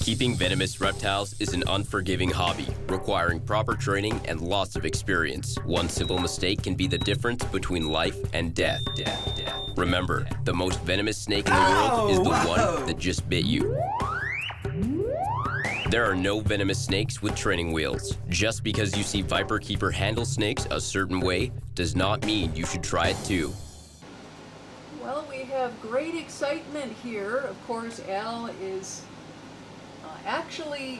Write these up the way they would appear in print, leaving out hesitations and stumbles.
Keeping venomous reptiles is an unforgiving hobby, requiring proper training and lots of experience. One simple mistake can be the difference between life and death. Remember, the most venomous snake in the world is the one that just bit you. There are no venomous snakes with training wheels. Just because you see Viperkeeper handle snakes a certain way does not mean you should try it too. Well, we have great excitement here. Of course, Al is actually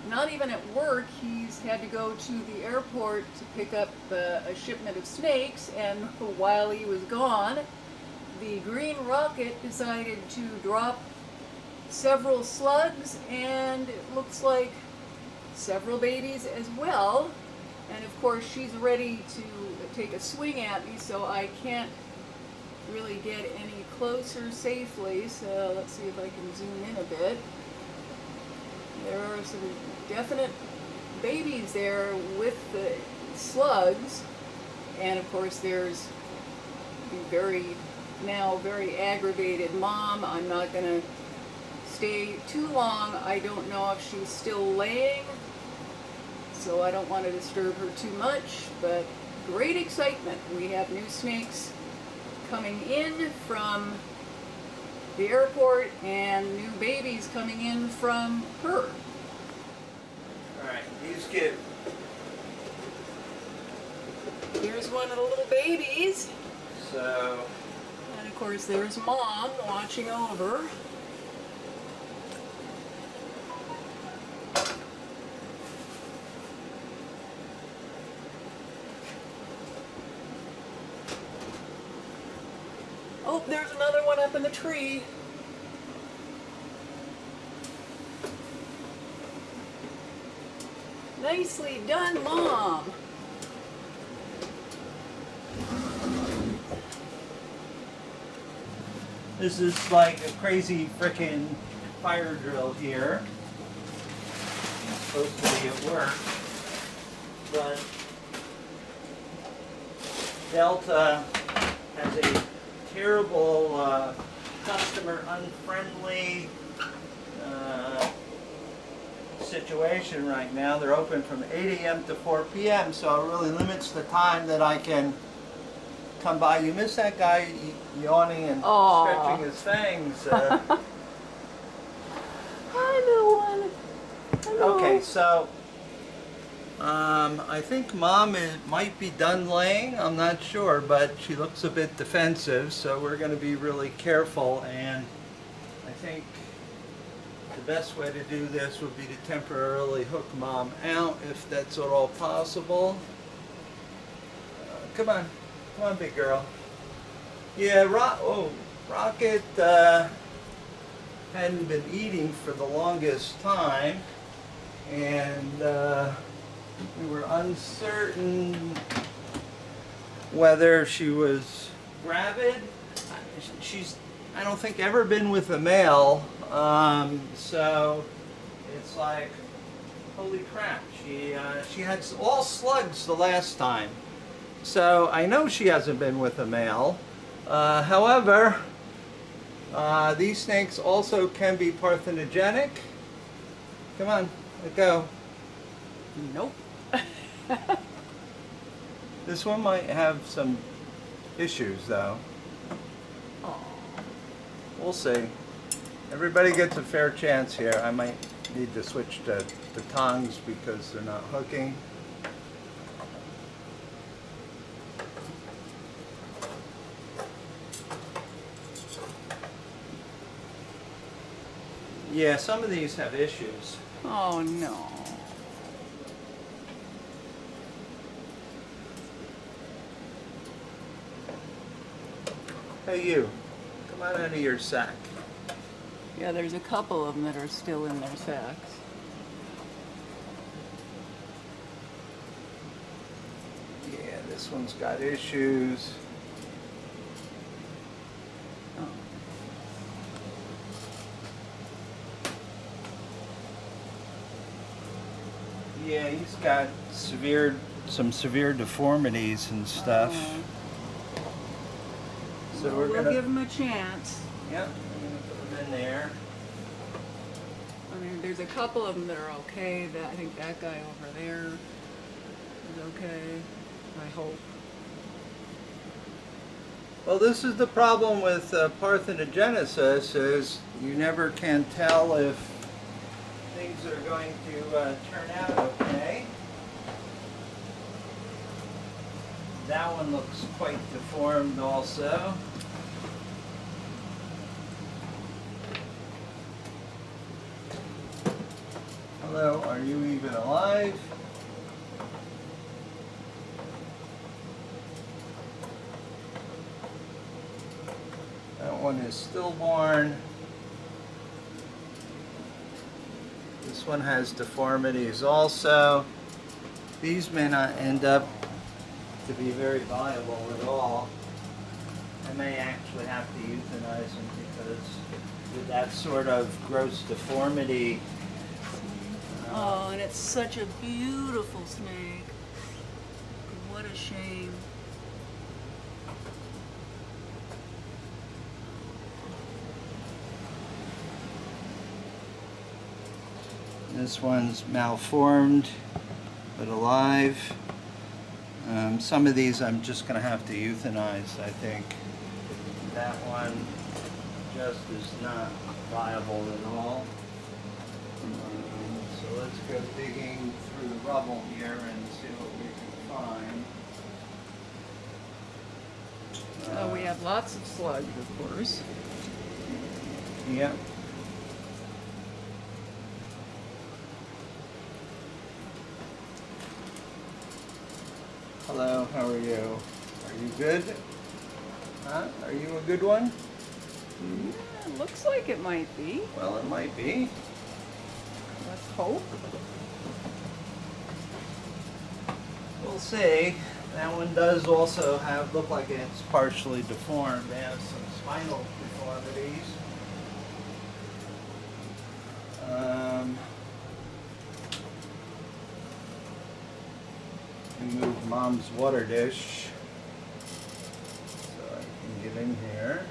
not even at work. He's had to go to the airport to pick up a shipment of snakes, and while he was gone, the green rocket decided to drop several slugs, and it looks like several babies as well. And of course, she's ready to take a swing at me, so I can't really get any closer safely. So let's see if I can zoom in a bit. There are some definite babies there with the slugs, and of course there's the very aggravated mom. I'm not going to stay too long. I don't know if she's still laying, so I don't want to disturb her too much, but great excitement. We have new snakes coming in from the airport and new babies coming in from her. Alright, these get... Here's one of the little babies. So... And of course there's Mom watching over. Oh, there's another one up in the tree. Nicely done, Mom. This is like a crazy frickin' fire drill here. It's supposed to be at work, but Delta has a terrible customer unfriendly situation right now. They're open from 8 a.m. to 4 p.m. so it really limits the time that I can come by. You miss that guy yawning and stretching his fangs. I know one. I know. Okay, so I think Mom might be done laying. I'm not sure, but she looks a bit defensive, so we're going to be really careful. And I think the best way to do this would be to temporarily hook Mom out, if that's at all possible. Come on, big girl. Yeah, Rocket hadn't been eating for the longest time, and we were uncertain whether she was gravid. She's, I don't think, ever been with a male, so it's like, holy crap, she had all slugs the last time. So I know she hasn't been with a male. However, these snakes also can be parthenogenic. Come on, let go. Nope. This one might have some issues though. Aww. We'll see. Everybody gets a fair chance here. I might need to switch to tongs because they're not hooking. Yeah, some of these have issues. Oh no. Hey you, come on out of your sack. Yeah, there's a couple of them that are still in their sacks. Yeah, this one's got issues. Oh. Yeah, he's got some severe deformities and stuff. So Well, we're we'll gonna give him a chance. Yep, I'm gonna put them in there. I mean, there's a couple of them that are okay. I think that guy over there is okay. I hope. Well, this is the problem with Parthenogenesis, is you never can tell if things are going to turn out okay. That one looks quite deformed also. Hello, are you even alive? That one is stillborn. This one has deformities also. These may not end up to be very viable at all. I may actually have to euthanize them because with that sort of gross deformity. Oh, and it's such a beautiful snake. What a shame. This one's malformed but alive. Some of these I'm just going to have to euthanize, I think. That one just is not viable at all. So let's go digging through the rubble here and see what we can find. Oh, we have lots of slugs, of course. Yep. Hello, how are you? Are you good? Huh? Are you a good one? Yeah, looks like it might be. Well, it might be. Let's hope. We'll see. That one does also look like it's partially deformed. It has some spinal deformities. Move Mom's water dish so I can get in here.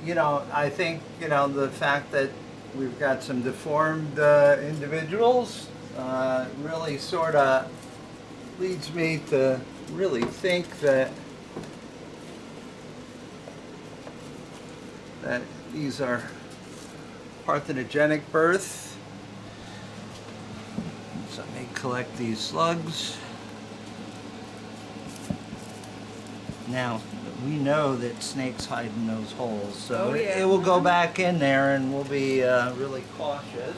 You know, I think, you know, the fact that we've got some deformed individuals really sort of leads me to really think that these are parthenogenic birth. So let me collect these slugs. Now, we know that snakes hide in those holes, so Oh, yeah. it will go back in there and we'll be really cautious.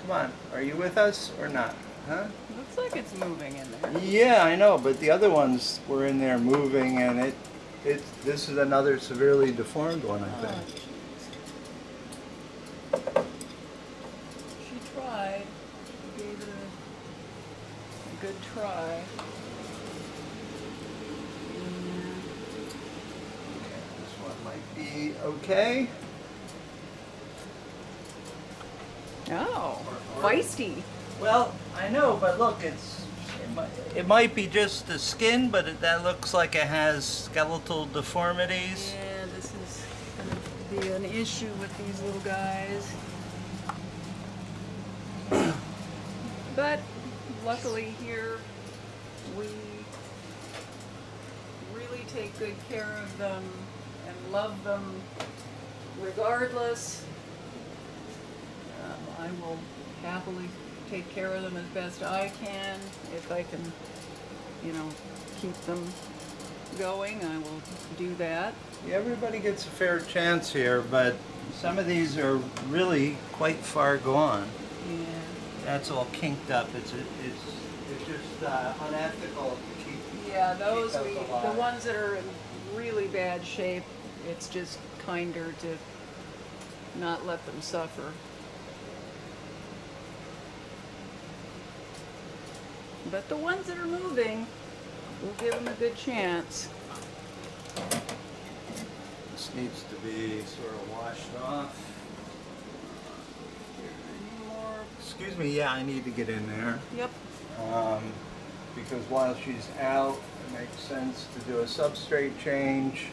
Come on, are you with us or not? Huh? Looks like it's moving in there. Yeah, I know, but the other ones were in there moving, and this is another severely deformed one, I Oh, think. jeez. She tried. She gave it a good try. This one might be okay. Oh, feisty. Well, I know, but look, it might be just the skin, but that looks like it has skeletal deformities. Yeah, this is going to be an issue with these little guys. But luckily here, we really take good care of them and love them regardless. I will happily take care of them as best I can. If I can, you know, keep them going, I will do that. Yeah, everybody gets a fair chance here, but some of these are really quite far gone. Yeah. That's all kinked up. It's just unethical to keep. Yeah, those keep the alive. ones that are in really bad shape, it's just kinder to not let them suffer. But the ones that are moving, we'll give them a good chance. This needs to be sort of washed off. excuse me, yeah, I need to get in there. Yep. Because while she's out, it makes sense to do a substrate change.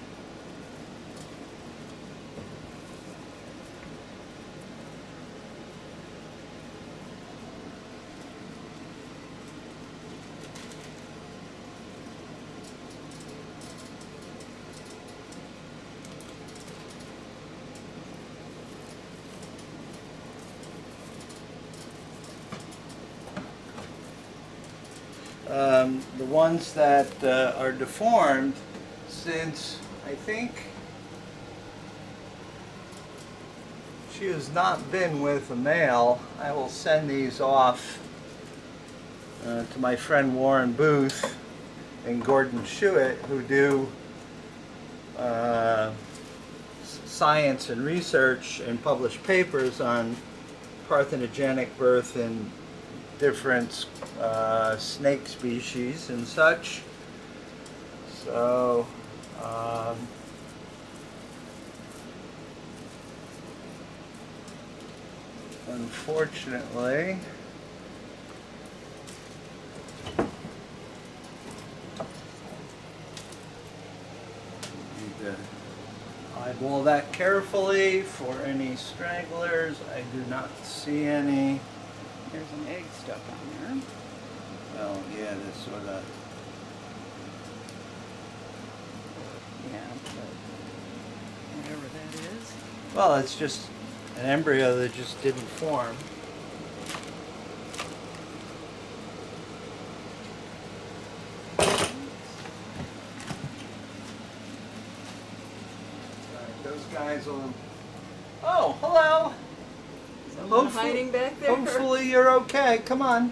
The ones that are deformed, since I think she has not been with a male, I will send these off to my friend Warren Booth and Gordon Schuett, who do science and research and publish papers on parthenogenic birth in different snake species and such. So unfortunately, need to eyeball that carefully for any stragglers. I do not see any. There's an egg stuck on there. Well, yeah, this sort of. Yeah, but whatever that is. Well, it's just an embryo that just didn't form. Those guys will. Oh, hello. Someone hiding back there. Hopefully you're okay. Come on,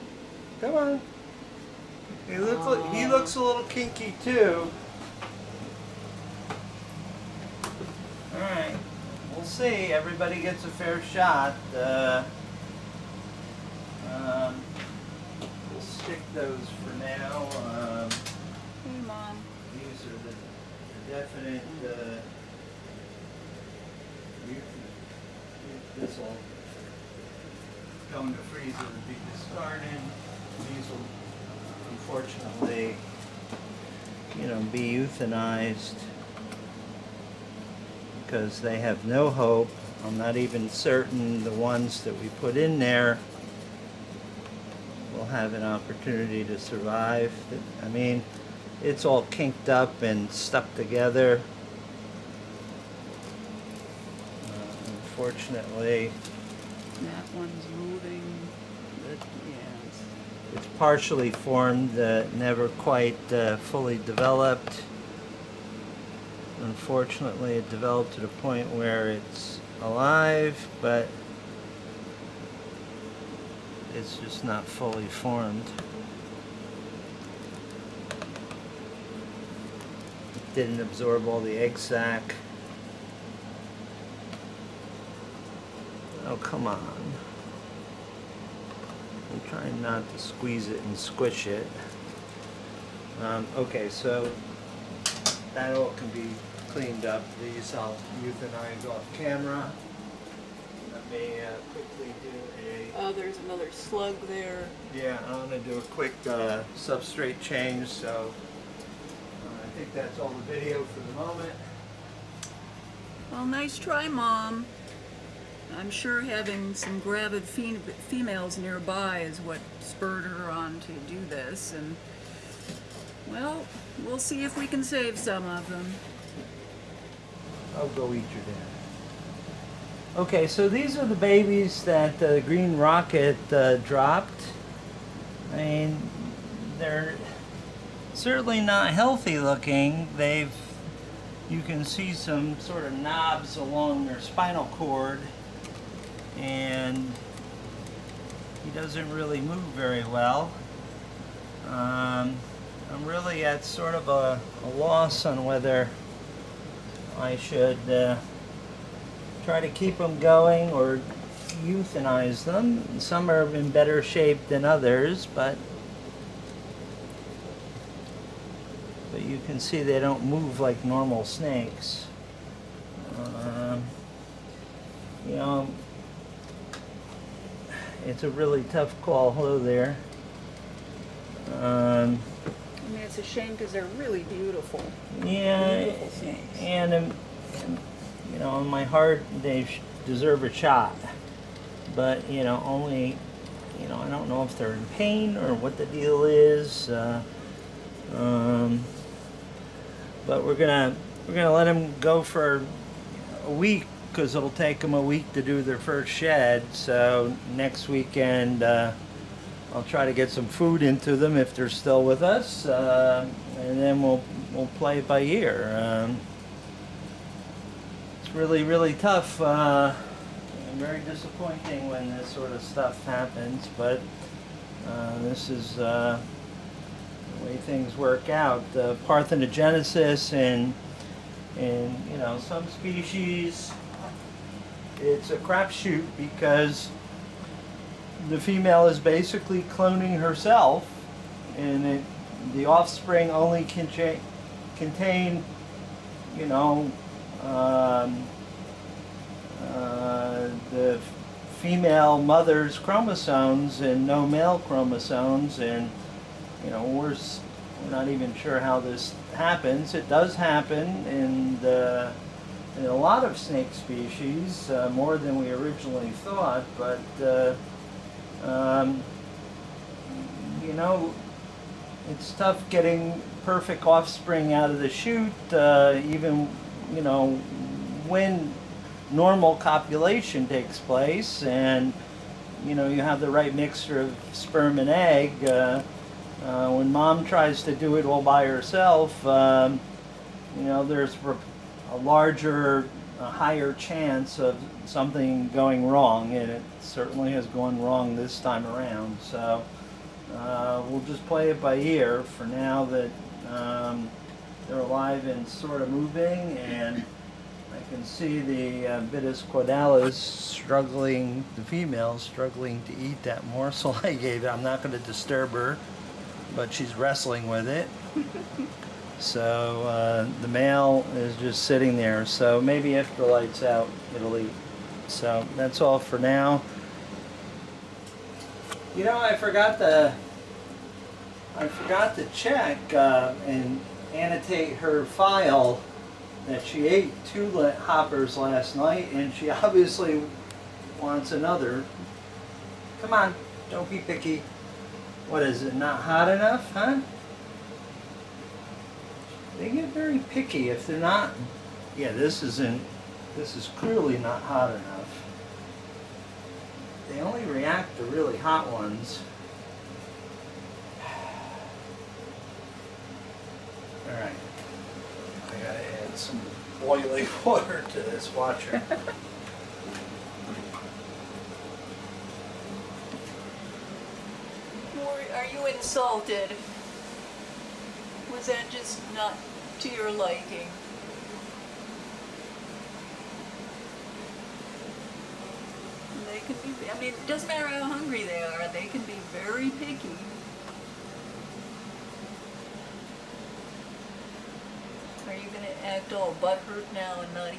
come on. He looks a little kinky too. All right, we'll see. Everybody gets a fair shot. We'll stick those for now. Hey, Mom. These are the definite. This will go into freezer and be discarded. These will, unfortunately, be euthanized because they have no hope. I'm not even certain the ones that we put in there will have an opportunity to survive. I mean, it's all kinked up and stuck together. Unfortunately, That one's moving. But, yeah. it's partially formed, never quite fully developed. Unfortunately, it developed to the point where it's alive, but it's just not fully formed. It didn't absorb all the egg sac. Oh, come on. I'm trying not to squeeze it and squish it. Okay, so that all can be cleaned up. These I'll euthanize off camera. Let me quickly do a... Oh, there's another slug there. Yeah, I'm going to do a quick substrate change, so I think that's all the video for the moment. Well, nice try, Mom. I'm sure having some gravid females nearby is what spurred her on to do this, and well, we'll see if we can save some of them. I'll go eat your dinner. Okay, so these are the babies that the Green Rocket dropped. I mean, they're certainly not healthy looking. You can see some sort of knobs along their spinal cord, and he doesn't really move very well. I'm really at sort of a loss on whether I should try to keep them going or euthanize them. Some are in better shape than others, but you can see they don't move like normal snakes. it's a really tough call. Hello there. I mean, it's a shame because they're really beautiful. Yeah, Beautiful snakes. and you know, in my heart, they deserve a shot. But you know, only, you know, I don't know if they're in pain or what the deal is. But we're gonna let them go for a week because it'll take them a week to do their first shed. So next weekend, I'll try to get some food into them if they're still with us, and then we'll play it by ear. It's really tough. And very disappointing when this sort of stuff happens, but this is the way things work out. Parthenogenesis and you know, some species, it's a crapshoot because the female is basically cloning herself, and the offspring only contain, you know, the female mother's chromosomes and no male chromosomes, and you know, we're not even sure how this happens. It does happen in a lot of snake species, more than we originally thought, but you know, it's tough getting perfect offspring out of the chute, even, you know, when normal copulation takes place and, you know, you have the right mixture of sperm and egg. When mom tries to do it all by herself, you know, there's a larger, higher chance of something going wrong, and it certainly has gone wrong this time around. So we'll just play it by ear for now that they're alive and sort of moving, and I can see the Vitis caudalis struggling, the female struggling to eat that morsel I gave her. I'm not going to disturb her, but she's wrestling with it. So the male is just sitting there. So maybe after the light's out, it'll eat. So that's all for now. You know, I forgot to check and annotate her file that she ate 2 hoppers last night, and she obviously wants another. Come on, don't be picky. What is it, not hot enough, huh? They get very picky if they're not. Yeah, this is clearly not hot enough. They only react to really hot ones. Alright. I gotta add some boiling water to this. Watch her. Are you insulted? Was that just not to your liking? They can be, I mean, it doesn't matter how hungry they are, they can be very picky. Are you going to act all butthurt now and not eat?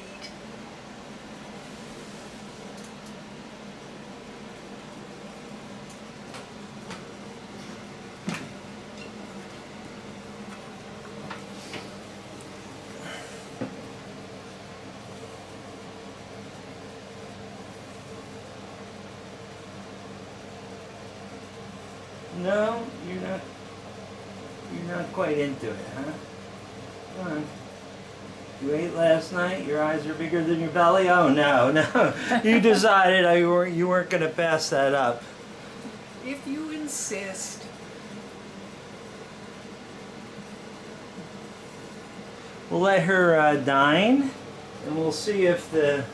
No, you're not quite into it, huh? Come on. You ate last night? Your eyes are bigger than your belly? Oh no. You decided you weren't going to pass that up. If you insist. We'll let her dine, and we'll see if the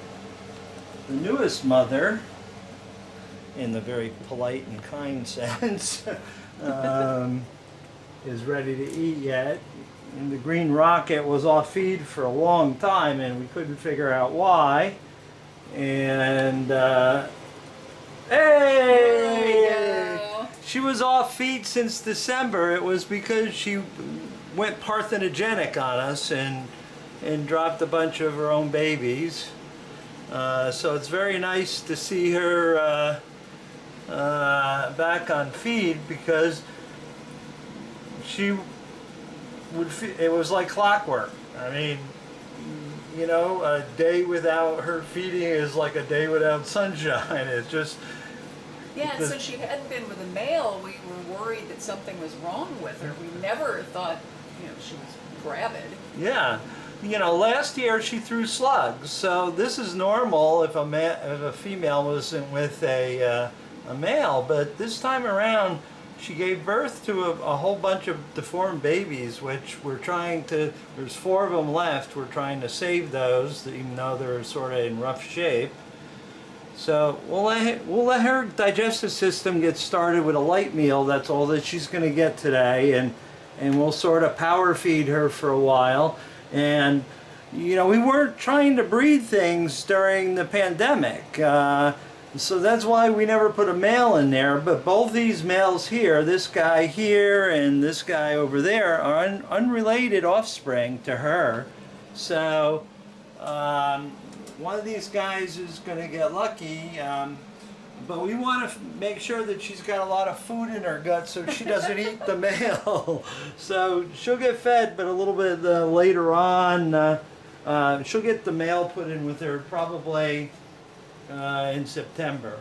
newest mother, in the very polite and kind sense, is ready to eat yet. And the green rocket was off feed for a long time, and we couldn't figure out why. And hey, There we go. she was off feed since December. It was because she went parthenogenic on us and dropped a bunch of her own babies. So it's very nice to see her back on feed because she would it was like clockwork. I mean, you know, a day without her feeding is like a day without sunshine. It's just... Yeah, and since she hadn't been with a male, we were worried that something was wrong with her. We never thought, you know, she was gravid. Yeah. You know, last year she threw slugs, so this is normal if a female wasn't with a male, but this time around she gave birth to a whole bunch of deformed babies, which we're trying to, there's 4 of them left, we're trying to save those, even though they're sort of in rough shape. So we'll let her digestive system get started with a light meal. That's all that she's going to get today, and we'll sort of power feed her for a while. And you know, we weren't trying to breed things during the pandemic, so that's why we never put a male in there. But both these males here, this guy here and this guy over there, are unrelated offspring to her. So one of these guys is going to get lucky, but we want to make sure that she's got a lot of food in her gut so she doesn't eat the male. So she'll get fed, but a little bit later on. She'll get the male put in with her probably in September.